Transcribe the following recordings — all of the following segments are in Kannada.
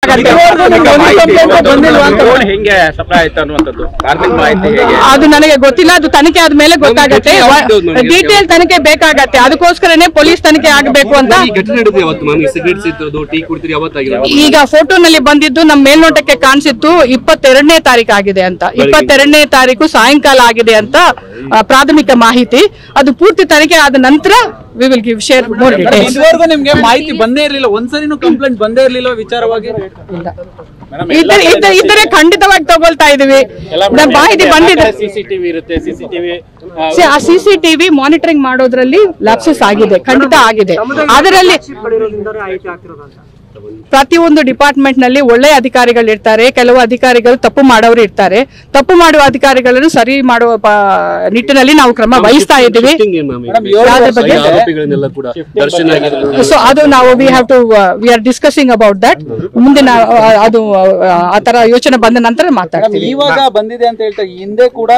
ಗೊತ್ತಾಗತ್ತೆ. ಅದು ನನಗೆ ಗೊತ್ತಿಲ್ಲ, ಅದು ತನಿಖೆ ಆದ್ಮೇಲೆ ಗೊತ್ತಾಗತ್ತೆ. ಡೀಟೇಲ್ ತನಿಖೆ ಬೇಕಾಗತ್ತೆ, ಅದಕ್ಕೋಸ್ಕರನೇ ಪೊಲೀಸ್ ತನಿಖೆ ಆಗಬೇಕು ಅಂತ. ಈಗ ಫೋಟೋನಲ್ಲಿ ಬಂದಿದ್ದು ನಮ್ಮ ಮೇಲ್ನೋಟಕ್ಕೆ ಕಾಣಿಸಿತ್ತು 22ನೇ ತಾರೀಕು ಆಗಿದೆ ಅಂತ. 22ನೇ ತಾರೀಕು ಸಾಯಂಕಾಲ ಆಗಿದೆ ಅಂತ ಪ್ರಾಥಮಿಕ ಮಾಹಿತಿ. ಅದು ಪೂರ್ತಿ ತನಿಖೆ ಆದ ನಂತರ we will give share more details. ಇದುವರೆಗೂ ನಿಮಗೆ ಮಾಹಿತಿ ಬಂದೇ ಇರಲಿಲ್ಲ, ಒಂದ್ಸರಿನೂ ಕಂಪ್ಲೇಂಟ್ ಬಂದೇ ಇರಲಿಲ್ಲ ವಿಚಾರವಾಗಿ? ಇದ್ರೆ ಖಂಡಿತವಾಗಿ ತಗೊಳ್ತಾ ಇದೀವಿ. ಮಾಹಿತಿ ಬಂದಿದೆ. ಸಿಸಿಟಿವಿ ಮಾನಿಟರಿಂಗ್ ಮಾಡೋದ್ರಲ್ಲಿ ಲ್ಯಾಪ್ಸಸ್ ಆಗಿದೆ, ಖಂಡಿತ ಆಗಿದೆ. ಅದರಲ್ಲಿ ಪ್ರತಿಯೊಂದು ಡಿಪಾರ್ಟ್ಮೆಂಟ್ ನಲ್ಲಿ ಒಳ್ಳೆ ಅಧಿಕಾರಿಗಳು ಇರ್ತಾರೆ, ಕೆಲವು ಅಧಿಕಾರಿಗಳು ತಪ್ಪು ಮಾಡೋರು ಇರ್ತಾರೆ. ತಪ್ಪು ಮಾಡುವ ಅಧಿಕಾರಿಗಳನ್ನು ಸರಿ ಮಾಡುವ ನಿಟ್ಟಿನಲ್ಲಿ ನಾವು ಕ್ರಮ ವಹಿಸ್ತಾ ಇದ್ದೀವಿ. ಸೊ ಅದು ನಾವು we are discussing about that. ಮುಂದೆ ಅದು ಆ ತರ ಯೋಚನೆ ಬಂದ ನಂತರ ಮಾತಾಡ್ತೀವಿ. ಇವಾಗ ಬಂದಿದೆ ಅಂತ ಹೇಳ್ತಾರೆ, ಹಿಂದೆ ಕೂಡ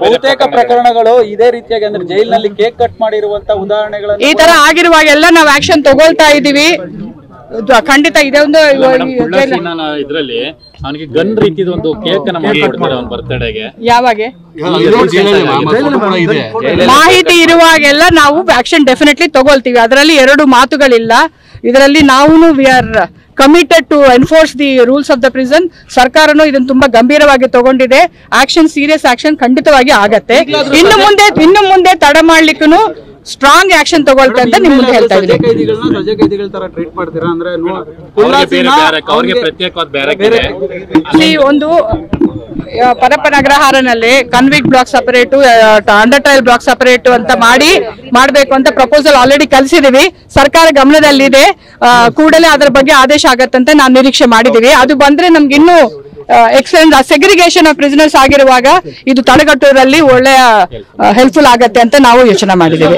ಬಹುತೇಕ ಪ್ರಕರಣಗಳು ಇದೇ ರೀತಿಯಾಗಿ ಅಂದ್ರೆ ಜೈಲಿನಲ್ಲಿ ಕೇಕ್ ಕಟ್ ಮಾಡಿರುವಂತ ಉದಾಹರಣೆಗಳನ್ನು ಈ ತರ ಆಗಿರುವಾಗೆಲ್ಲ ನಾವು ಆಕ್ಷನ್ ತಗೊಳ್ತಾ ಇದೀವಿ. ಖಂಡಿತ ಇದೆ. ಒಂದು ಇದ್ರಲ್ಲಿ ಅವನಿಗೆ ಗನ್ ರೀತಿದ ಒಂದು ಕೇಕ್ ಅನ್ನ ಮಾಡಿಕೊಡ್ತಾರೆ ಅವನ ಬರ್ತ್ಡೇಗೆ. ಯಾವಾಗ ಮಾಹಿತಿ ಇರುವಾಗೆಲ್ಲ ನಾವು ಆಕ್ಷನ್ ಡೆಫಿನೆಟ್ಲಿ ತಗೊಳ್ತೀವಿ. ಅದರಲ್ಲಿ ಎರಡು ಮಾತುಗಳಿಲ್ಲ. ಇದರಲ್ಲಿ ನಾವು we are committed to enforce the rules of the prison. ಸರ್ಕಾರನು ಇದನ್ನು ತುಂಬಾ ಗಂಭೀರವಾಗಿ ತಗೊಂಡಿದೆ. ಆಕ್ಷನ್, ಸೀರಿಯಸ್ ಆಕ್ಷನ್ ಖಂಡಿತವಾಗಿ ಆಗತ್ತೆ. ಇನ್ನು ಮುಂದೆ ತಡ ಮಾಡ್ಲಿಕ್ಕೂ ಸ್ಟ್ರಾಂಗ್ ಆಕ್ಷನ್ ತಗೊಳ್ತಾ ಅಂತ ನಿಮ್ ಮುಂದೆ ಹೇಳ್ತಾ ಇದ್ದೀನಿ. ಒಂದು ಪರಪ್ಪನ ಅಗ್ರಹಾರನಲ್ಲಿ convict block separate, under trial block separate ಅಂತ ಮಾಡಬೇಕು ಅಂತ ಪ್ರಪೋಸಲ್ ಆಲ್ರೆಡಿ ಕಳಿಸಿದೀವಿ. ಸರ್ಕಾರ ಗಮನದಲ್ಲಿದೆ. ಕೂಡಲೇ ಅದರ ಬಗ್ಗೆ ಆದೇಶ ಆಗತ್ತಂತ ನಾವು ನಿರೀಕ್ಷೆ ಮಾಡಿದೀವಿ. ಅದು ಬಂದ್ರೆ ನಮ್ಗೆ ಇನ್ನೂ ಎಕ್ಸಲೆಂಟ್ ಸೆಗ್ರಿಗೇಷನ್ ಆಫ್ ಪ್ರಿಸನರ್ಸ್ ಆಗಿರುವಾಗ ಇದು ತಡೆಗಟ್ಟುವುದರಲ್ಲಿ ಒಳ್ಳೆಯ ಹೆಲ್ಪ್ಫುಲ್ ಆಗತ್ತೆ ಅಂತ ನಾವು ಯೋಚನೆ ಮಾಡಿದ್ದೀವಿ.